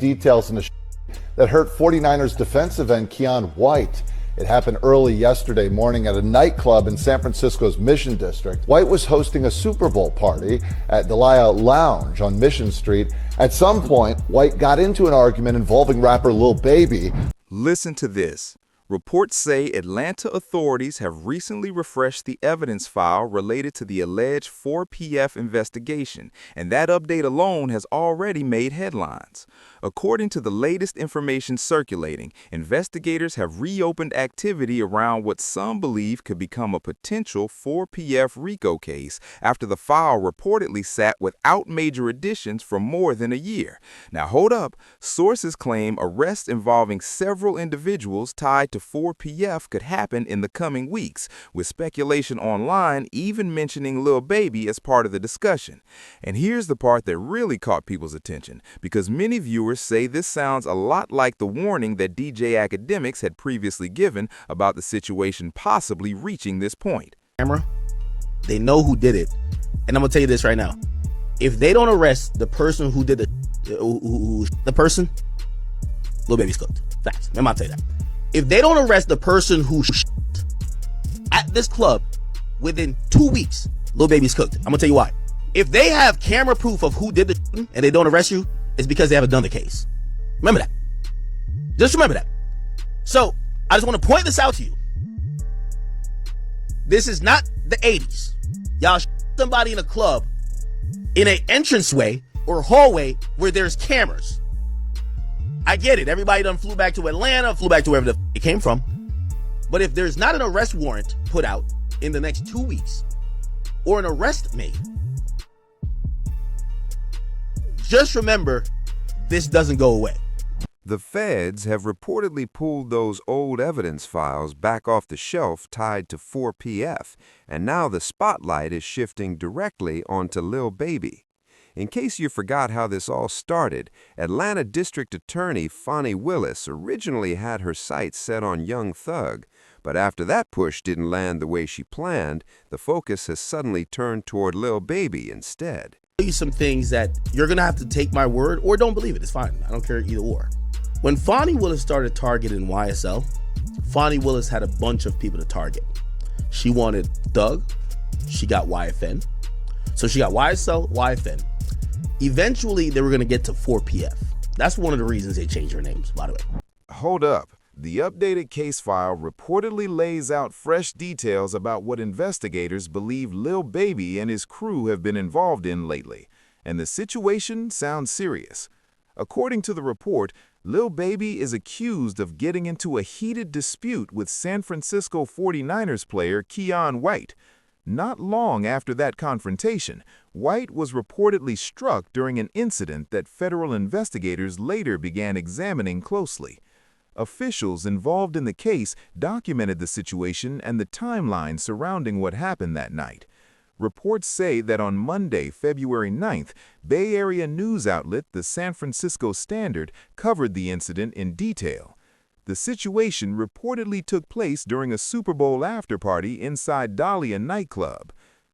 details in the that hurt 49ers defensive end Keion White. It happened early yesterday morning at a nightclub in San Francisco's Mission District. White was hosting a Super Bowl party at Delia Lounge on Mission Street. At some point, White got into an argument involving rapper Lil Baby. Listen to this. Reports say Atlanta authorities have recently refreshed the evidence file related to the alleged 4PF investigation, and that update alone has already made headlines. According to the latest information circulating, investigators have reopened activity around what some believe could become a potential 4PF RICO case after the file reportedly sat without major additions for more than a year. Now hold up, sources claim arrests involving several individuals tied to 4PF could happen in the coming weeks, with speculation online even mentioning Lil Baby as part of the discussion. And here's the part that really caught people's attention, because many viewers say this sounds a lot like the warning that DJ Academics had previously given about the situation possibly reaching this point. They know who did it, and I'm gonna tell you this right now: if they don't arrest the person who did the person, Lil Baby's cooked. Facts. I'm gonna tell you that. If they don't arrest the person who at this club within 2 weeks, Lil Baby's cooked. I'm gonna tell you why. If they have camera proof of who did the and they don't arrest you, it's because they haven't done the case. Remember that. Just remember that. So I just want to point this out to you. This is not the 80s. Y'all somebody in a club in an entranceway or hallway where there's cameras. I get it. Everybody done flew back to Atlanta, flew back to wherever it came from. But if there's not an arrest warrant put out in the next 2 weeks or an arrest made, just remember, this doesn't go away. The feds have reportedly pulled those old evidence files back off the shelf tied to 4PF, and now the spotlight is shifting directly onto Lil Baby. In case you forgot how this all started, Atlanta District Attorney Fani Willis originally had her sights set on Young Thug, but after that push didn't land the way she planned, the focus has suddenly turned toward Lil Baby instead. You some things that you're gonna have to take my word or don't believe it. It's fine. I don't care either or. When Fani Willis started targeting YSL, Fani Willis had a bunch of people to target. She wanted Thug, she got YFN. So she got YSL, YFN. Eventually, they were going to get to 4PF. That's one of the reasons they changed their names, by the way. Hold up. The updated case file reportedly lays out fresh details about what investigators believe Lil Baby and his crew have been involved in lately, and the situation sounds serious. According to the report, Lil Baby is accused of getting into a heated dispute with San Francisco 49ers player Keion White. Not long after that confrontation, White was reportedly struck during an incident that federal investigators later began examining closely. Officials involved in the case documented the situation and the timeline surrounding what happened that night. Reports say that on Monday, February 9th, Bay Area news outlet the San Francisco Standard covered the incident in detail. The situation reportedly took place during a Super Bowl after-party inside Dahlia nightclub.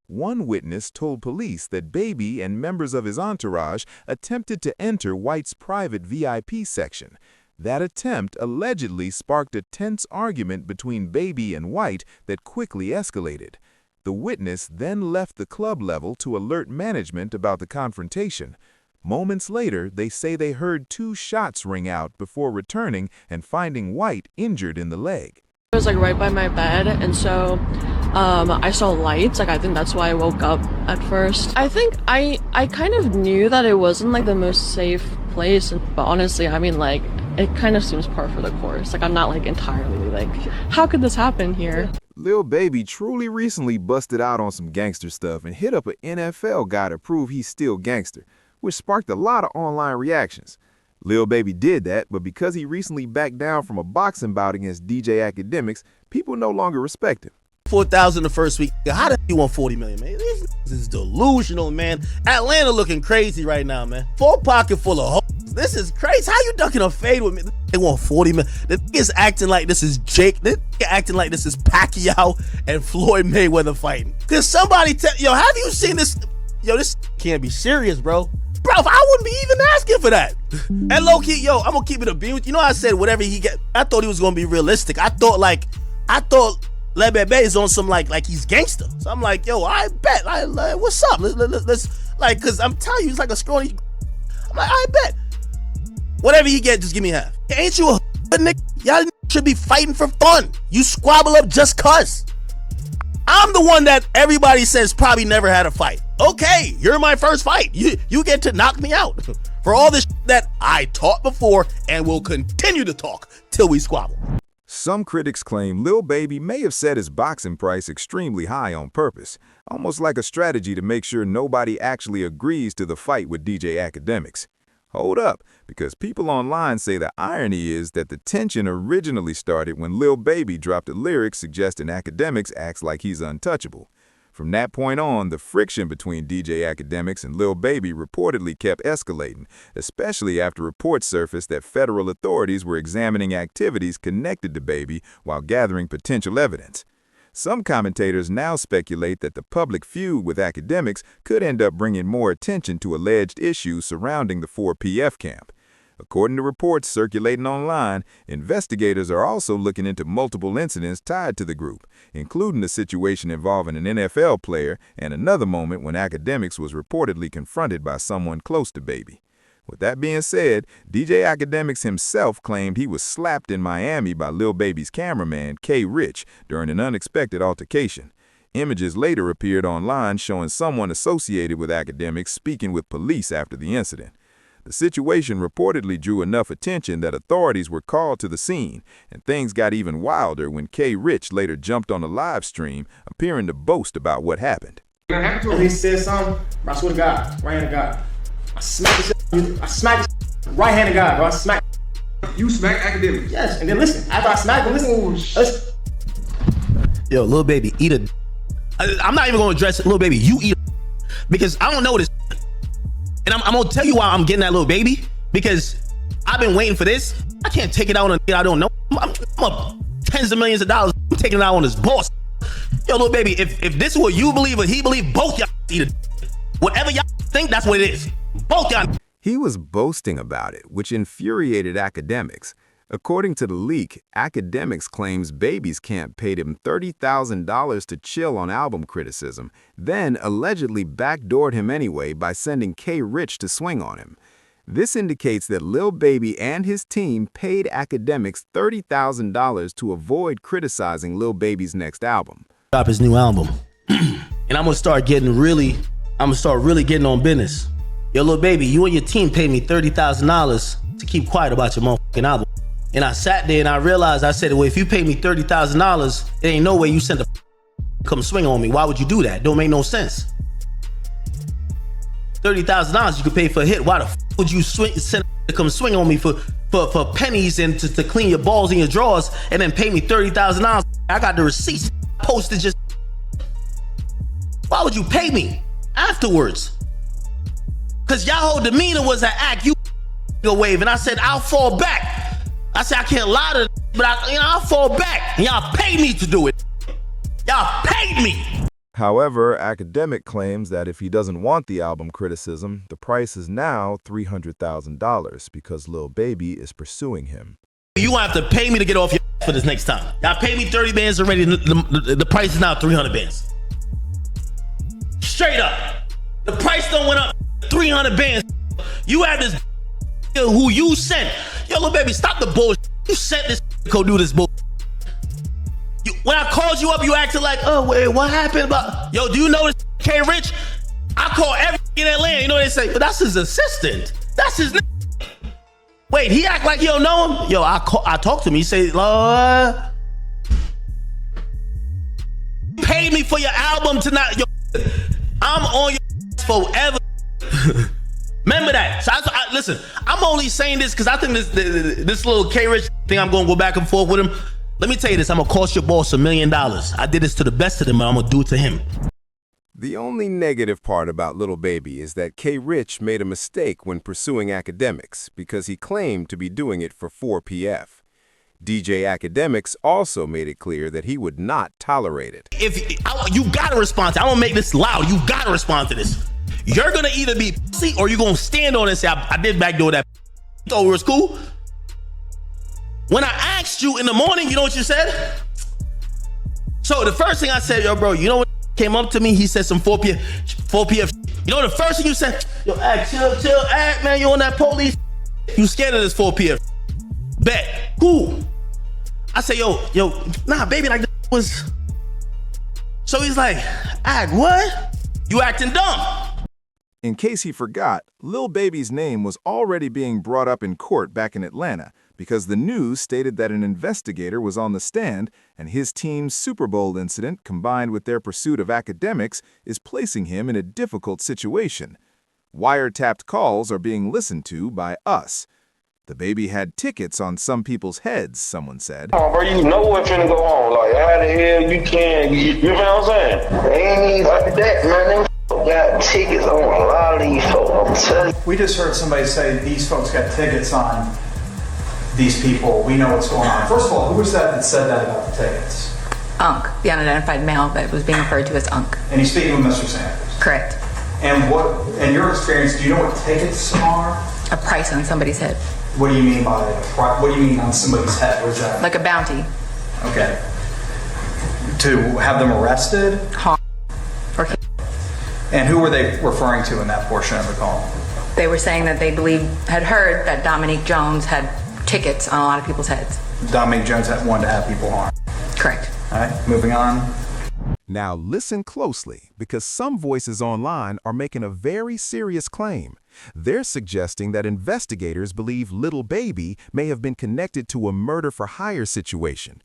One witness told police that Baby and members of his entourage attempted to enter White's private VIP section. That attempt allegedly sparked a tense argument between Baby and White that quickly escalated. The witness then left the club level to alert management about the confrontation. Moments later, they say they heard 2 shots ring out before returning and finding White injured in the leg. It was like right by my bed, and so I saw lights. Like I think that's why I woke up at first. I think I kind of knew that it wasn't like the most safe place, but honestly, I mean, like it kind of seems par for the course. Like I'm not like entirely like, how could this happen here? Lil Baby truly recently busted out on some gangster stuff and hit up an NFL guy to prove he's still gangster, which sparked a lot of online reactions. Lil Baby did that, but because he recently backed down from a boxing bout against DJ Academics, people no longer respect him. 4,000 the first week. How the you want 40 million, man? This is delusional, man. Atlanta looking crazy right now, man. Full pocket full of hoes. This is crazy. How you ducking a fade with me? They want 40 million. The is acting like this is Jake. They acting like this is Pacquiao and Floyd Mayweather fighting. Cause somebody tell, yo, have you seen this? Yo, this can't be serious, bro. Bro, I wouldn't be even asking for that. And low key, yo, I'm gonna keep it a beam. You know, I said whatever he get. I thought he was gonna be realistic. I thought Lil Baby is on some like he's gangster. So I'm like, yo, I bet. Like, what's up? Let's like, cause I'm telling you, he's like a scrawny. I'm like, I bet. Whatever he get, just give me half. Ain't you a nigga? Y'all should be fighting for fun. You squabble up just cuz. I'm the one that everybody says probably never had a fight. Okay, you're my first fight. You get to knock me out for all this that I taught before and will continue to talk till we squabble. Some critics claim Lil Baby may have set his boxing price extremely high on purpose, almost like a strategy to make sure nobody actually agrees to the fight with DJ Academics. Hold up, because people online say the irony is that the tension originally started when Lil Baby dropped a lyric suggesting Academics acts like he's untouchable. From that point on, the friction between DJ Academics and Lil Baby reportedly kept escalating, especially after reports surfaced that federal authorities were examining activities connected to Baby while gathering potential evidence. Some commentators now speculate that the public feud with Academics could end up bringing more attention to alleged issues surrounding the 4PF camp. According to reports circulating online, investigators are also looking into multiple incidents tied to the group, including a situation involving an NFL player and another moment when Academics was reportedly confronted by someone close to Baby. With that being said, DJ Academics himself claimed he was slapped in Miami by Lil Baby's cameraman, K. Rich, during an unexpected altercation. Images later appeared online showing someone associated with Academics speaking with police after the incident. The situation reportedly drew enough attention that authorities were called to the scene, and things got even wilder when K. Rich later jumped on a live stream, appearing to boast about what happened. And he said something, bro, I swear to God, right hand of God. I smacked his right hand of God, bro. I smacked. You smack Academics? Yes, and then listen, after I smacked him, listen. Yo, Lil Baby, eat a. I'm not even gonna address it, Lil Baby. You eat a, because I don't know this. And I'm gonna tell you why I'm getting that Lil Baby, because I've been waiting for this. I can't take it out on a I don't know. I'm up tens of millions of dollars. I'm taking it out on his boss. Yo, Lil Baby, if this is what you believe or he believe, both y'all eat a. Whatever y'all think, that's what it is. Both y'all. He was boasting about it, which infuriated Academics. According to the leak, Academics claims Baby's camp paid him $30,000 to chill on album criticism, then allegedly backdoored him anyway by sending K. Rich to swing on him. This indicates that Lil Baby and his team paid Academics $30,000 to avoid criticizing Lil Baby's next album. Drop his new album, and I'm gonna start really getting on business. Yo, Lil Baby, you and your team paid me $30,000 to keep quiet about your motherfucking album. And I sat there and I realized, I said, well, if you pay me $30,000, it ain't no way you sent a come swing on me. Why would you do that? Don't make no sense. $30,000 you could pay for a hit. Why the would you send to come swing on me for pennies and to clean your balls in your drawers and then pay me $30,000? I got the receipts posted just. Why would you pay me afterwards? Cause y'all whole demeanor was an act. You a wave, and I said I'll fall back. I said I can't lie to, but I'll fall back. And y'all paid me to do it. Y'all paid me. However, Academic claims that if he doesn't want the album criticism, the price is now $300,000 because Lil Baby is pursuing him. You won't have to pay me to get off your for this next time. Y'all paid me 30 bands already. The price is now 300 bands. Straight up. The price don't went up 300 bands. You have this who you sent. Yo, Lil Baby, stop the bullshit. You sent this to go do this bullshit. When I called you up, you acted like, oh, wait, what happened about? Yo, do you know this K. Rich? I call every in Atlanta. You know what they say? But that's his assistant. That's his name. Wait, he act like you don't know him? Yo, I talked to him. He say, Lord, pay me for your album tonight. Yo, I'm on your forever. Remember that. So listen, I'm only saying this because I think this little K. Rich thing, I'm going to go back and forth with him. Let me tell you this, I'm going to cost your boss $1 million. I did this to the best of them, but I'm going to do it to him. The only negative part about Lil Baby is that K. Rich made a mistake when pursuing Academics because he claimed to be doing it for 4PF. DJ Academics also made it clear that he would not tolerate it. You got to respond to it. I don't make this loud. You got to respond to this. You're gonna either be pussy or you're gonna stand on it and say, I did backdoor that. You thought it was cool? When I asked you in the morning, you know what you said? So the first thing I said, yo, bro, you know what came up to me? He said some 4 p.m. You know the first thing you said? Yo, act, chill, act, man, you on that police. You scared of this 4 p.m. Bet, cool. I say, yo, nah, baby, like that was. So he's like, act, what? You acting dumb. In case he forgot, Lil Baby's name was already being brought up in court back in Atlanta because the news stated that an investigator was on the stand and his team's Super Bowl incident, combined with their pursuit of academics, is placing him in a difficult situation. Wiretapped calls are being listened to by us. The baby had tickets on some people's heads, someone said. Oh, bro, you know what's finna go on. Like, how the hell you can, you know what I'm saying? They ain't even like that, man. Them got tickets on a lot of these folks, I'm telling you. We just heard somebody say these folks got tickets on these people. We know what's going on. First of all, who was that said that about the tickets? Unc, the unidentified male that was being referred to as Unc. And he's speaking with Mr. Sanders. Correct. And what, in your experience, do you know what tickets are? A price on somebody's head. What do you mean by what do you mean on somebody's head? What is that? Like a bounty. Okay. To have them arrested? Or And who were they referring to in that portion of the call? they were saying that they had heard that Dominique Jones had tickets on a lot of people's heads. Dominique Jones had wanted to have people harmed. Correct. All right, moving on. Now listen closely, because some voices online are making a very serious claim. They're suggesting that investigators believe Lil Baby may have been connected to a murder-for-hire situation.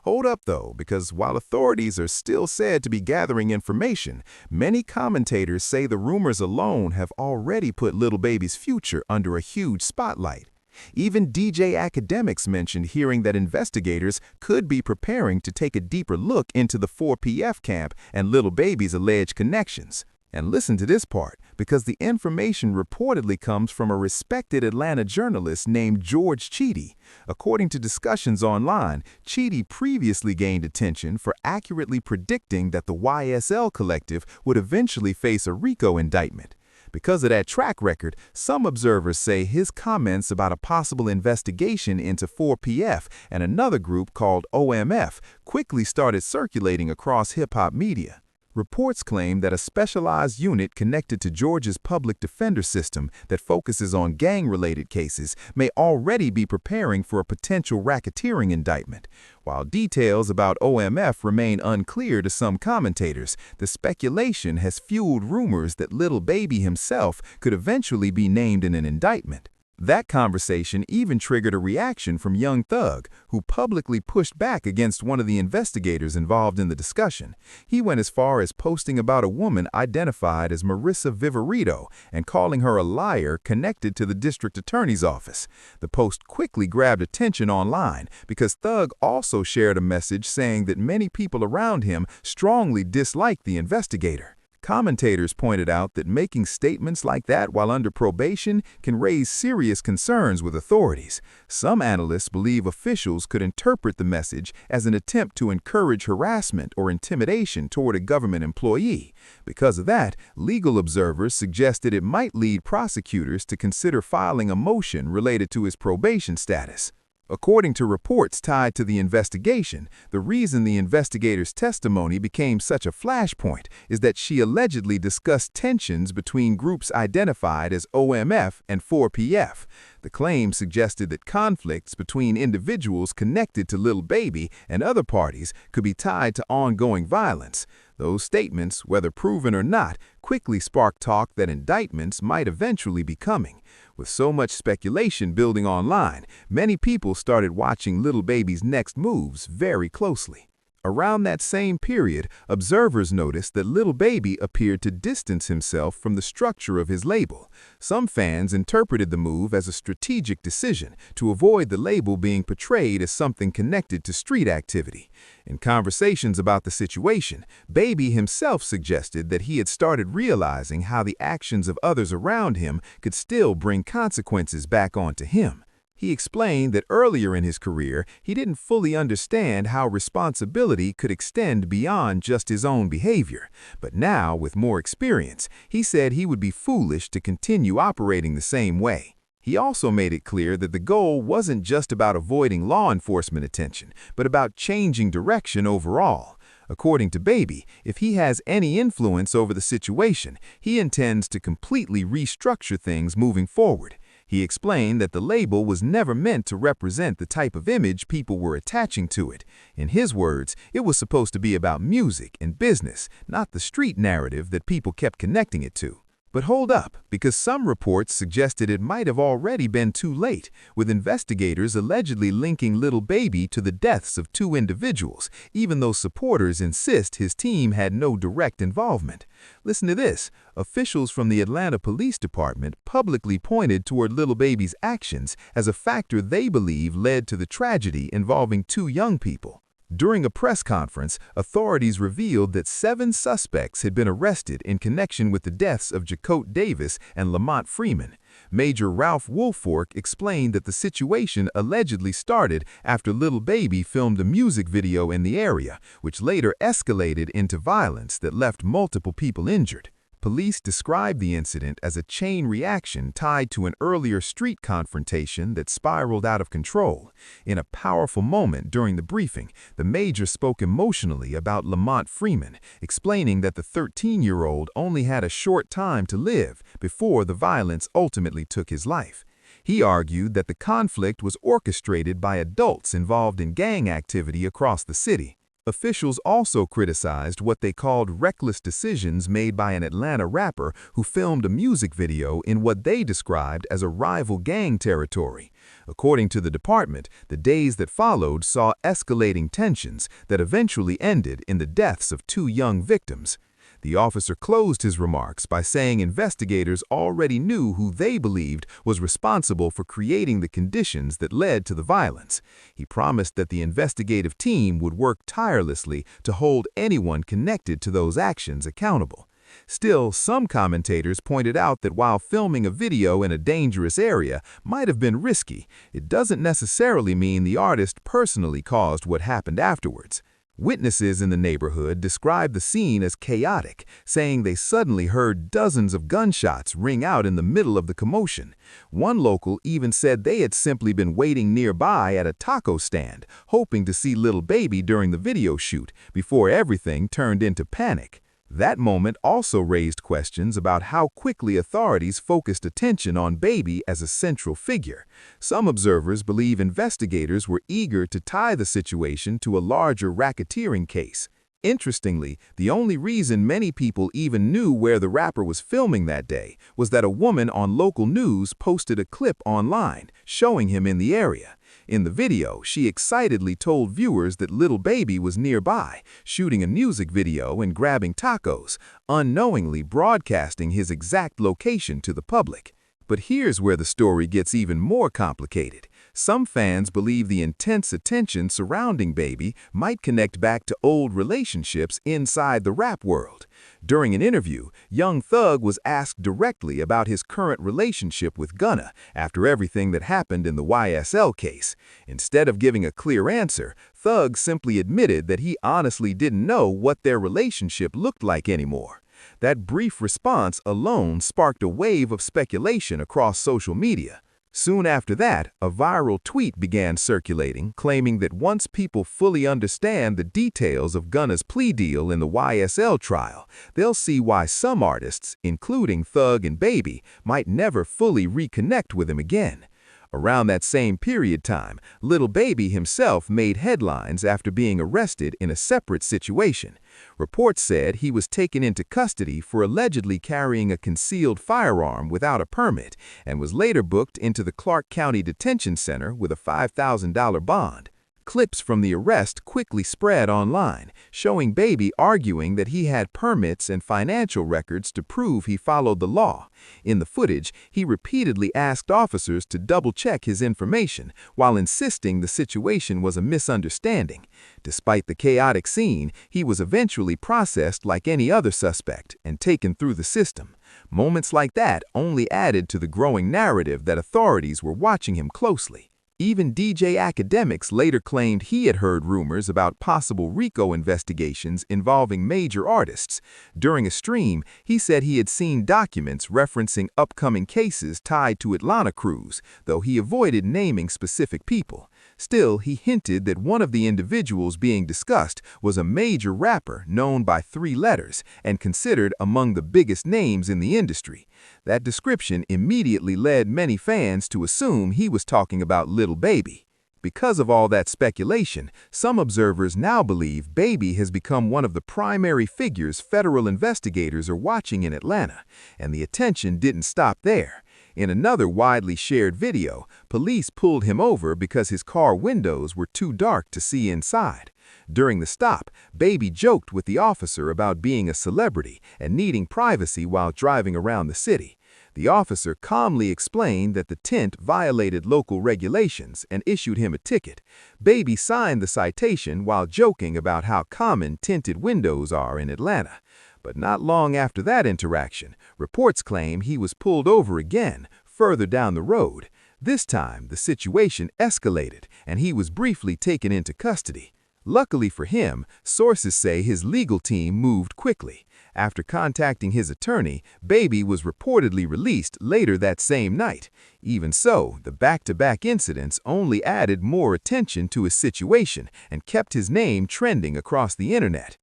Hold up, though, because while authorities are still said to be gathering information, many commentators say the rumors alone have already put Lil Baby's future under a huge spotlight. Even DJ Academics mentioned hearing that investigators could be preparing to take a deeper look into the 4PF camp and Lil Baby's alleged connections. And listen to this part, because the information reportedly comes from a respected Atlanta journalist named George Cheedy. According to discussions online, Cheedy previously gained attention for accurately predicting that the YSL collective would eventually face a RICO indictment. Because of that track record, some observers say his comments about a possible investigation into 4PF and another group called OMF quickly started circulating across hip-hop media. Reports claim that a specialized unit connected to Georgia's public defender system that focuses on gang-related cases may already be preparing for a potential racketeering indictment. While details about OMF remain unclear to some commentators, the speculation has fueled rumors that Lil Baby himself could eventually be named in an indictment. That conversation even triggered a reaction from Young Thug, who publicly pushed back against one of the investigators involved in the discussion. He went as far as posting about a woman identified as Marissa Viverito and calling her a liar connected to the district attorney's office. The post quickly grabbed attention online because Thug also shared a message saying that many people around him strongly disliked the investigator. Commentators pointed out that making statements like that while under probation can raise serious concerns with authorities. Some analysts believe officials could interpret the message as an attempt to encourage harassment or intimidation toward a government employee. Because of that, legal observers suggested it might lead prosecutors to consider filing a motion related to his probation status. According to reports tied to the investigation, the reason the investigator's testimony became such a flashpoint is that she allegedly discussed tensions between groups identified as OMF and 4PF. The claim suggested that conflicts between individuals connected to Lil Baby and other parties could be tied to ongoing violence. Those statements, whether proven or not, quickly sparked talk that indictments might eventually be coming. With so much speculation building online, many people started watching Lil Baby's next moves very closely. Around that same period, observers noticed that Lil Baby appeared to distance himself from the structure of his label. Some fans interpreted the move as a strategic decision to avoid the label being portrayed as something connected to street activity. In conversations about the situation, Baby himself suggested that he had started realizing how the actions of others around him could still bring consequences back onto him. He explained that earlier in his career, he didn't fully understand how responsibility could extend beyond just his own behavior. But now, with more experience, he said he would be foolish to continue operating the same way. He also made it clear that the goal wasn't just about avoiding law enforcement attention, but about changing direction overall. According to Baby, if he has any influence over the situation, he intends to completely restructure things moving forward. He explained that the label was never meant to represent the type of image people were attaching to it. In his words, it was supposed to be about music and business, not the street narrative that people kept connecting it to. But hold up, because some reports suggested it might have already been too late, with investigators allegedly linking Lil Baby to the deaths of 2 individuals, even though supporters insist his team had no direct involvement. Listen to this. Officials from the Atlanta Police Department publicly pointed toward Lil Baby's actions as a factor they believe led to the tragedy involving 2 young people. During a press conference, authorities revealed that 7 suspects had been arrested in connection with the deaths of Jacote Davis and Lamont Freeman. Major Ralph Woolfork explained that the situation allegedly started after Lil Baby filmed a music video in the area, which later escalated into violence that left multiple people injured. Police described the incident as a chain reaction tied to an earlier street confrontation that spiraled out of control. In a powerful moment during the briefing, the major spoke emotionally about Lamont Freeman, explaining that the 13-year-old only had a short time to live before the violence ultimately took his life. He argued that the conflict was orchestrated by adults involved in gang activity across the city. Officials also criticized what they called reckless decisions made by an Atlanta rapper who filmed a music video in what they described as a rival gang territory. According to the department, the days that followed saw escalating tensions that eventually ended in the deaths of 2 young victims. The officer closed his remarks by saying investigators already knew who they believed was responsible for creating the conditions that led to the violence. He promised that the investigative team would work tirelessly to hold anyone connected to those actions accountable. Still, some commentators pointed out that while filming a video in a dangerous area might have been risky, it doesn't necessarily mean the artist personally caused what happened afterwards. Witnesses in the neighborhood described the scene as chaotic, saying they suddenly heard dozens of gunshots ring out in the middle of the commotion. One local even said they had simply been waiting nearby at a taco stand, hoping to see Lil Baby during the video shoot, before everything turned into panic. That moment also raised questions about how quickly authorities focused attention on Baby as a central figure. Some observers believe investigators were eager to tie the situation to a larger racketeering case. Interestingly, the only reason many people even knew where the rapper was filming that day was that a woman on local news posted a clip online showing him in the area. In the video, she excitedly told viewers that Lil Baby was nearby, shooting a music video and grabbing tacos, unknowingly broadcasting his exact location to the public. But here's where the story gets even more complicated. Some fans believe the intense attention surrounding Baby might connect back to old relationships inside the rap world. During an interview, Young Thug was asked directly about his current relationship with Gunna after everything that happened in the YSL case. Instead of giving a clear answer, Thug simply admitted that he honestly didn't know what their relationship looked like anymore. That brief response alone sparked a wave of speculation across social media. Soon after that, a viral tweet began circulating, claiming that once people fully understand the details of Gunna's plea deal in the YSL trial, they'll see why some artists, including Thug and Baby, might never fully reconnect with him again. Around that same period time, Lil Baby himself made headlines after being arrested in a separate situation. Reports said he was taken into custody for allegedly carrying a concealed firearm without a permit and was later booked into the Clark County Detention Center with a $5,000 bond. Clips from the arrest quickly spread online, showing Baby arguing that he had permits and financial records to prove he followed the law. In the footage, he repeatedly asked officers to double-check his information while insisting the situation was a misunderstanding. Despite the chaotic scene, he was eventually processed like any other suspect and taken through the system. Moments like that only added to the growing narrative that authorities were watching him closely. Even DJ Academics later claimed he had heard rumors about possible RICO investigations involving major artists. During a stream, he said he had seen documents referencing upcoming cases tied to Atlanta crews, though he avoided naming specific people. Still, he hinted that one of the individuals being discussed was a major rapper known by 3 letters and considered among the biggest names in the industry. That description immediately led many fans to assume he was talking about Lil Baby. Because of all that speculation, some observers now believe Baby has become one of the primary figures federal investigators are watching in Atlanta, and the attention didn't stop there. In another widely shared video, police pulled him over because his car windows were too dark to see inside. During the stop, Baby joked with the officer about being a celebrity and needing privacy while driving around the city. The officer calmly explained that the tint violated local regulations and issued him a ticket. Baby signed the citation while joking about how common tinted windows are in Atlanta. But not long after that interaction, reports claim he was pulled over again, further down the road. This time, the situation escalated, and he was briefly taken into custody. Luckily for him, sources say his legal team moved quickly. After contacting his attorney, Baby was reportedly released later that same night. Even so, the back-to-back incidents only added more attention to his situation and kept his name trending across the internet.